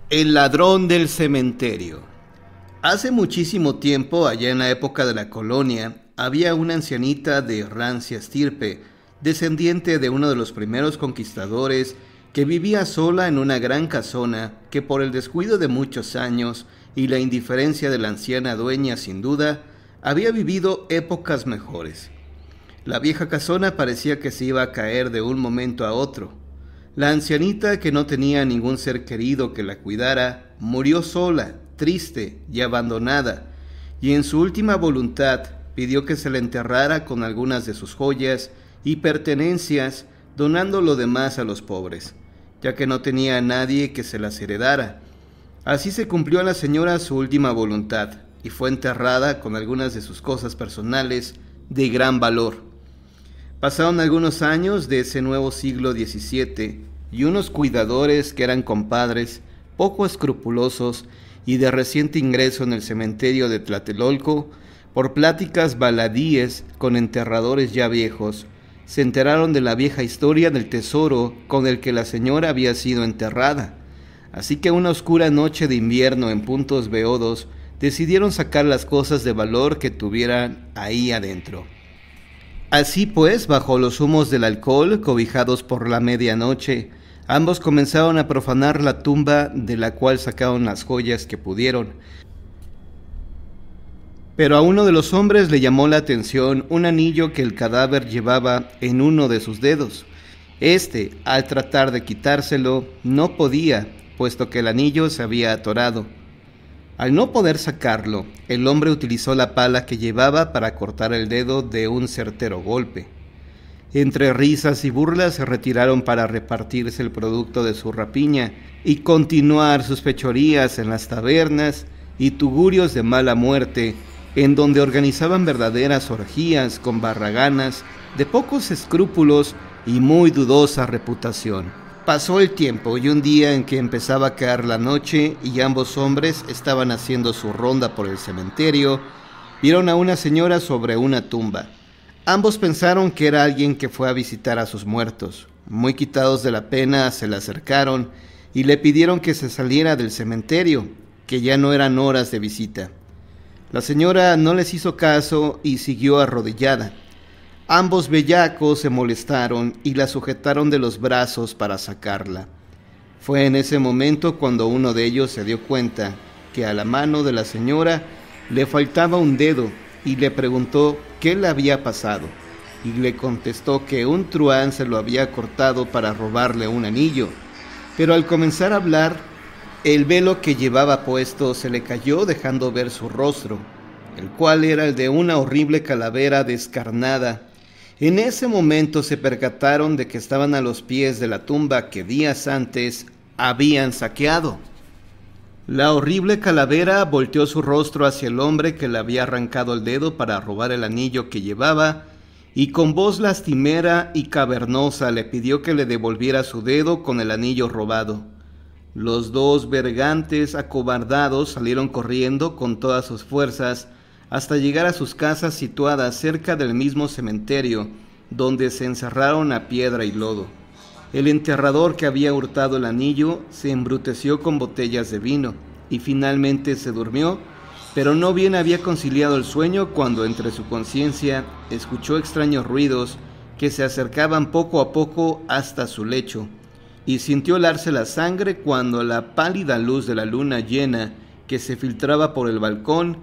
El ladrón del cementerio. Hace muchísimo tiempo, allá en la época de la colonia, había una ancianita de rancia estirpe, descendiente de uno de los primeros conquistadores, que vivía sola en una gran casona que por el descuido de muchos años y la indiferencia de la anciana dueña sin duda, había vivido épocas mejores. La vieja casona parecía que se iba a caer de un momento a otro. La ancianita, que no tenía ningún ser querido que la cuidara, murió sola, triste y abandonada, y en su última voluntad pidió que se la enterrara con algunas de sus joyas y pertenencias, donando lo demás a los pobres, ya que no tenía a nadie que se las heredara. Así se cumplió a la señora su última voluntad, y fue enterrada con algunas de sus cosas personales de gran valor. Pasaron algunos años de ese nuevo siglo XVII y unos cuidadores que eran compadres, poco escrupulosos y de reciente ingreso en el cementerio de Tlatelolco, por pláticas baladíes con enterradores ya viejos, se enteraron de la vieja historia del tesoro con el que la señora había sido enterrada. Así que una oscura noche de invierno en puntos beodos decidieron sacar las cosas de valor que tuvieran ahí adentro. Así pues, bajo los humos del alcohol, cobijados por la medianoche, ambos comenzaron a profanar la tumba de la cual sacaron las joyas que pudieron. Pero a uno de los hombres le llamó la atención un anillo que el cadáver llevaba en uno de sus dedos. Al tratar de quitárselo, no podía, puesto que el anillo se había atorado. Al no poder sacarlo, el hombre utilizó la pala que llevaba para cortar el dedo de un certero golpe. Entre risas y burlas se retiraron para repartirse el producto de su rapiña y continuar sus fechorías en las tabernas y tugurios de mala muerte, en donde organizaban verdaderas orgías con barraganas de pocos escrúpulos y muy dudosa reputación. Pasó el tiempo y un día en que empezaba a caer la noche y ambos hombres estaban haciendo su ronda por el cementerio, vieron a una señora sobre una tumba. Ambos pensaron que era alguien que fue a visitar a sus muertos. Muy quitados de la pena, se le acercaron y le pidieron que se saliera del cementerio, que ya no eran horas de visita. La señora no les hizo caso y siguió arrodillada. Ambos bellacos se molestaron y la sujetaron de los brazos para sacarla. Fue en ese momento cuando uno de ellos se dio cuenta que a la mano de la señora le faltaba un dedo y le preguntó qué le había pasado, y le contestó que un truán se lo había cortado para robarle un anillo, pero al comenzar a hablar, el velo que llevaba puesto se le cayó dejando ver su rostro, el cual era el de una horrible calavera descarnada. En ese momento se percataron de que estaban a los pies de la tumba que días antes habían saqueado. La horrible calavera volteó su rostro hacia el hombre que le había arrancado el dedo para robar el anillo que llevaba, y con voz lastimera y cavernosa le pidió que le devolviera su dedo con el anillo robado. Los dos bergantes acobardados salieron corriendo con todas sus fuerzas hasta llegar a sus casas situadas cerca del mismo cementerio, donde se encerraron a piedra y lodo. El enterrador que había hurtado el anillo se embruteció con botellas de vino y finalmente se durmió, pero no bien había conciliado el sueño cuando entre su conciencia escuchó extraños ruidos que se acercaban poco a poco hasta su lecho, y sintió helarse la sangre cuando la pálida luz de la luna llena que se filtraba por el balcón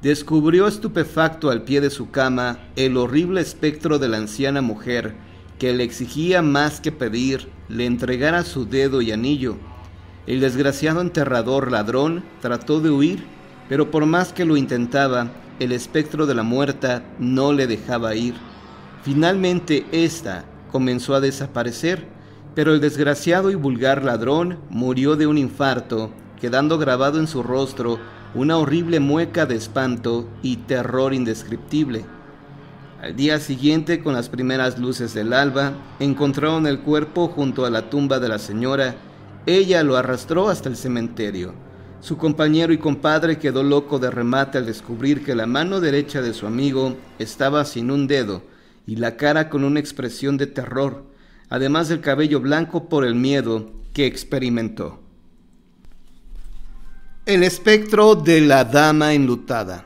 descubrió estupefacto al pie de su cama el horrible espectro de la anciana mujer que le exigía más que pedir le entregara su dedo y anillo. El desgraciado enterrador ladrón trató de huir, pero por más que lo intentaba, el espectro de la muerta no le dejaba ir. Finalmente ésta comenzó a desaparecer, pero el desgraciado y vulgar ladrón murió de un infarto, quedando grabado en su rostro una horrible mueca de espanto y terror indescriptible. Al día siguiente, con las primeras luces del alba, encontraron el cuerpo junto a la tumba de la señora. Ella lo arrastró hasta el cementerio. Su compañero y compadre quedó loco de remate al descubrir que la mano derecha de su amigo estaba sin un dedo y la cara con una expresión de terror, además del cabello blanco por el miedo que experimentó. El espectro de la dama enlutada.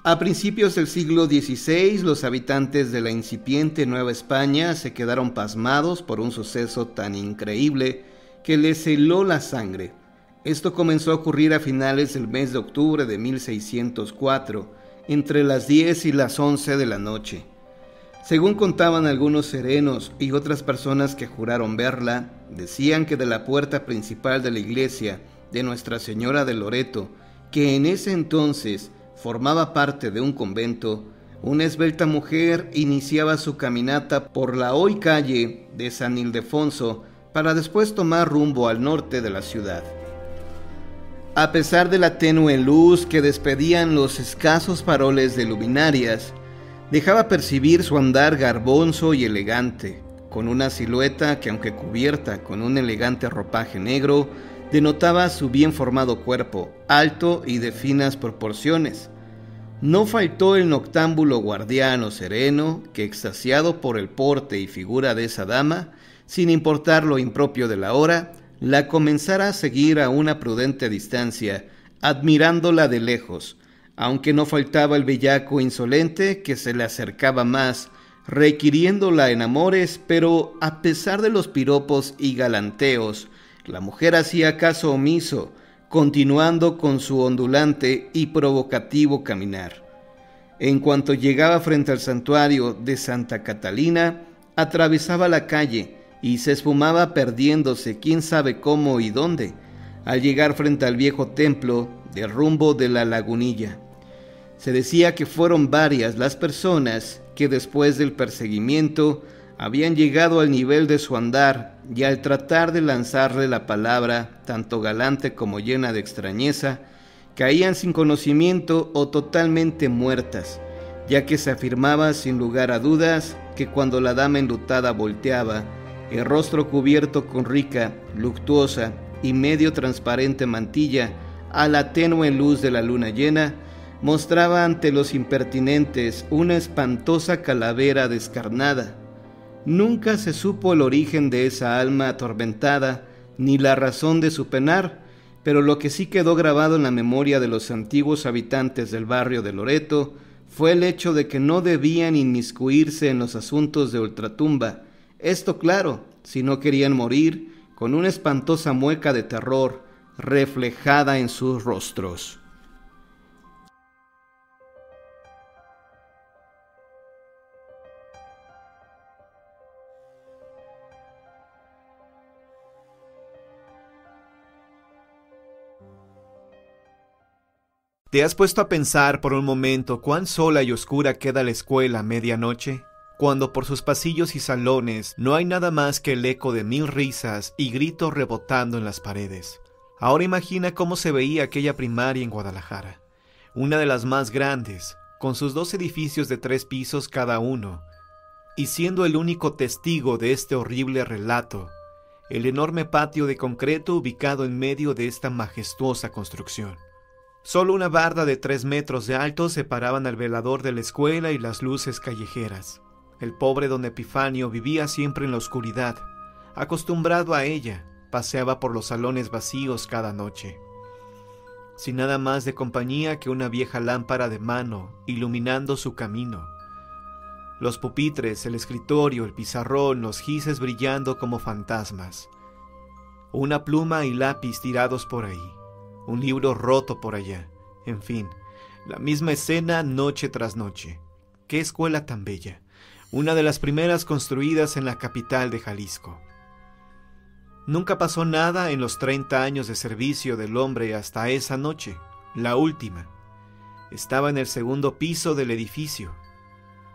A principios del siglo XVI, los habitantes de la incipiente Nueva España se quedaron pasmados por un suceso tan increíble que les heló la sangre. Esto comenzó a ocurrir a finales del mes de octubre de 1604, entre las 10 y las 11 de la noche. Según contaban algunos serenos y otras personas que juraron verla, decían que de la puerta principal de la iglesia de Nuestra Señora de Loreto, que en ese entonces formaba parte de un convento, una esbelta mujer iniciaba su caminata por la hoy calle de San Ildefonso para después tomar rumbo al norte de la ciudad. A pesar de la tenue luz que despedían los escasos faroles de luminarias, dejaba percibir su andar garbonzo y elegante, con una silueta que, aunque cubierta con un elegante ropaje negro, denotaba su bien formado cuerpo, alto y de finas proporciones. No faltó el noctámbulo guardiano sereno que, extasiado por el porte y figura de esa dama, sin importar lo impropio de la hora, la comenzara a seguir a una prudente distancia, admirándola de lejos, aunque no faltaba el bellaco insolente que se le acercaba más, requiriéndola en amores, pero a pesar de los piropos y galanteos, la mujer hacía caso omiso, continuando con su ondulante y provocativo caminar. En cuanto llegaba frente al santuario de Santa Catalina, atravesaba la calle y se esfumaba perdiéndose quién sabe cómo y dónde, al llegar frente al viejo templo del rumbo de la Lagunilla. Se decía que fueron varias las personas que después del perseguimiento habían llegado al nivel de su andar y al tratar de lanzarle la palabra, tanto galante como llena de extrañeza, caían sin conocimiento o totalmente muertas, ya que se afirmaba sin lugar a dudas que cuando la dama enlutada volteaba, el rostro cubierto con rica, luctuosa y medio transparente mantilla a la tenue luz de la luna llena, mostraba ante los impertinentes una espantosa calavera descarnada. Nunca se supo el origen de esa alma atormentada, ni la razón de su penar, pero lo que sí quedó grabado en la memoria de los antiguos habitantes del barrio de Loreto fue el hecho de que no debían inmiscuirse en los asuntos de ultratumba, esto claro, si no querían morir con una espantosa mueca de terror reflejada en sus rostros. ¿Te has puesto a pensar por un momento cuán sola y oscura queda la escuela a medianoche? Cuando por sus pasillos y salones no hay nada más que el eco de 1000 risas y gritos rebotando en las paredes. Ahora imagina cómo se veía aquella primaria en Guadalajara, una de las más grandes, con sus 2 edificios de 3 pisos cada uno, y siendo el único testigo de este horrible relato, el enorme patio de concreto ubicado en medio de esta majestuosa construcción. Solo una barda de 3 metros de alto separaban al velador de la escuela y las luces callejeras. El pobre don Epifanio vivía siempre en la oscuridad. Acostumbrado a ella, paseaba por los salones vacíos cada noche, sin nada más de compañía que una vieja lámpara de mano iluminando su camino. Los pupitres, el escritorio, el pizarrón, los gises brillando como fantasmas. Una pluma y lápiz tirados por ahí. Un libro roto por allá. En fin, la misma escena noche tras noche. ¡Qué escuela tan bella! Una de las primeras construidas en la capital de Jalisco. Nunca pasó nada en los 30 años de servicio del hombre hasta esa noche, la última. Estaba en el 2º piso del edificio,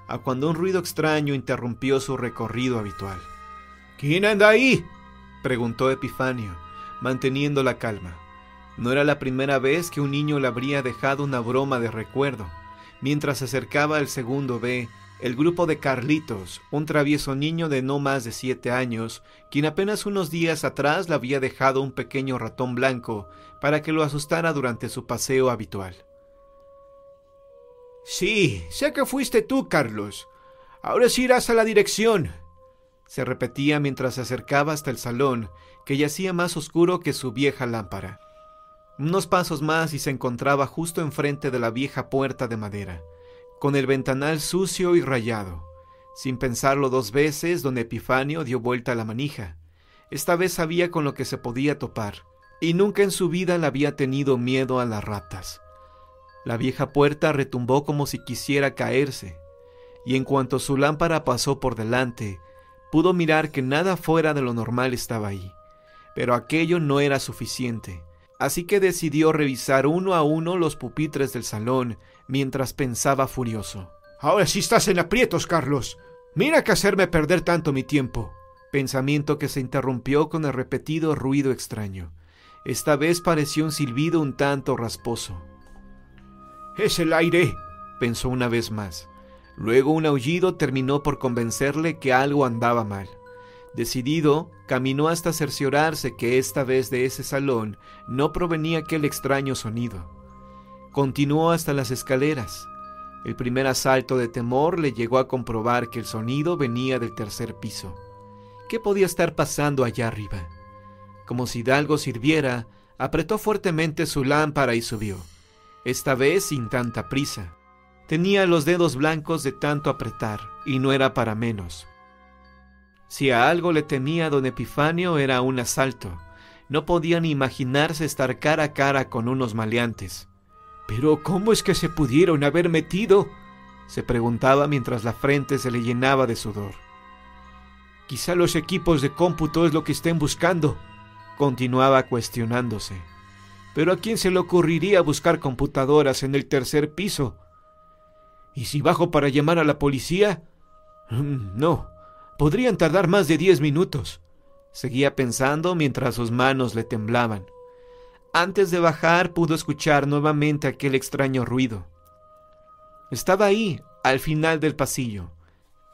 a cuando un ruido extraño interrumpió su recorrido habitual. «¿Quién anda ahí?», preguntó Epifanio, manteniendo la calma. No era la primera vez que un niño le habría dejado una broma de recuerdo. Mientras se acercaba al 2º B, el grupo de Carlitos, un travieso niño de no más de 7 años, quien apenas unos días atrás le había dejado un pequeño ratón blanco para que lo asustara durante su paseo habitual. «Sí, sé que fuiste tú, Carlos. Ahora sí irás a la dirección», se repetía mientras se acercaba hasta el salón, que yacía más oscuro que su vieja lámpara. Unos pasos más y se encontraba justo enfrente de la vieja puerta de madera, con el ventanal sucio y rayado. Sin pensarlo 2 veces, don Epifanio dio vuelta a la manija. Esta vez sabía con lo que se podía topar, y nunca en su vida le había tenido miedo a las ratas. La vieja puerta retumbó como si quisiera caerse, y en cuanto su lámpara pasó por delante, pudo mirar que nada fuera de lo normal estaba ahí. Pero aquello no era suficiente, así que decidió revisar uno a uno los pupitres del salón mientras pensaba furioso. «Ahora sí estás en aprietos, Carlos. Mira que hacerme perder tanto mi tiempo». Pensamiento que se interrumpió con el repetido ruido extraño. Esta vez pareció un silbido un tanto rasposo. «Es el aire», pensó una vez más. Luego un aullido terminó por convencerle que algo andaba mal. Decidido, caminó hasta cerciorarse que esta vez de ese salón no provenía aquel extraño sonido. Continuó hasta las escaleras. El primer asalto de temor le llegó a comprobar que el sonido venía del 3er piso. ¿Qué podía estar pasando allá arriba? Como si de algo sirviera, apretó fuertemente su lámpara y subió, esta vez sin tanta prisa. Tenía los dedos blancos de tanto apretar, y no era para menos. Si a algo le temía don Epifanio era un asalto. No podía ni imaginarse estar cara a cara con unos maleantes. «¿Pero cómo es que se pudieron haber metido?», se preguntaba mientras la frente se le llenaba de sudor. «Quizá los equipos de cómputo es lo que estén buscando», continuaba cuestionándose. «Pero ¿a quién se le ocurriría buscar computadoras en el 3er piso? ¿Y si bajo para llamar a la policía? No, podrían tardar más de 10 minutos», seguía pensando mientras sus manos le temblaban. Antes de bajar pudo escuchar nuevamente aquel extraño ruido. Estaba ahí, al final del pasillo.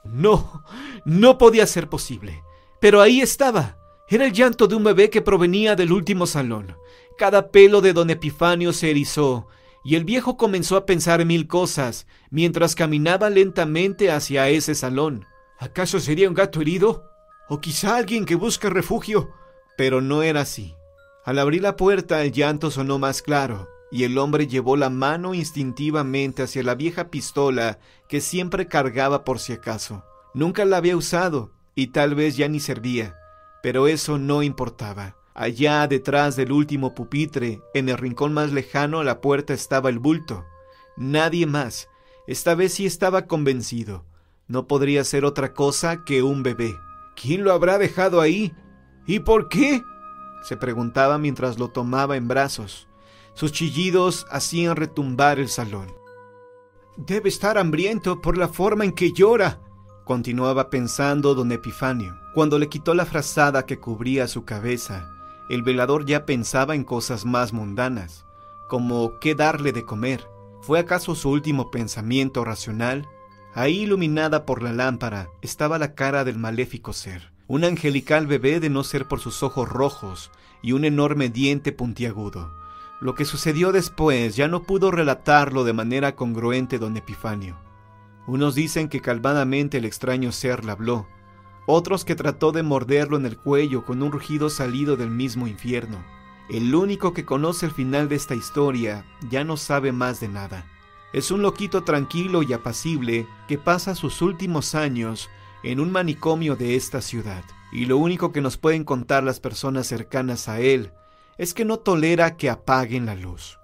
No, no podía ser posible. Pero ahí estaba. Era el llanto de un bebé que provenía del último salón. Cada pelo de don Epifanio se erizó, y el viejo comenzó a pensar 1000 cosas, mientras caminaba lentamente hacia ese salón. ¿Acaso sería un gato herido? ¿O quizá alguien que busca refugio? Pero no era así. Al abrir la puerta, el llanto sonó más claro, y el hombre llevó la mano instintivamente hacia la vieja pistola que siempre cargaba por si acaso. Nunca la había usado, y tal vez ya ni servía, pero eso no importaba. Allá detrás del último pupitre, en el rincón más lejano a la puerta, estaba el bulto. Nadie más. Esta vez sí estaba convencido. No podría ser otra cosa que un bebé. ¿Quién lo habrá dejado ahí? ¿Y por qué?, se preguntaba mientras lo tomaba en brazos. Sus chillidos hacían retumbar el salón. «Debe estar hambriento por la forma en que llora», continuaba pensando don Epifanio. Cuando le quitó la frazada que cubría su cabeza, el velador ya pensaba en cosas más mundanas, como qué darle de comer. ¿Fue acaso su último pensamiento racional? Ahí, iluminada por la lámpara, estaba la cara del maléfico ser. Un angelical bebé de no ser por sus ojos rojos y un enorme diente puntiagudo. Lo que sucedió después ya no pudo relatarlo de manera congruente don Epifanio. Unos dicen que calmadamente el extraño ser le habló, otros que trató de morderlo en el cuello con un rugido salido del mismo infierno. El único que conoce el final de esta historia ya no sabe más de nada. Es un loquito tranquilo y apacible que pasa sus últimos años en un manicomio de esta ciudad, y lo único que nos pueden contar las personas cercanas a él es que no tolera que apaguen la luz.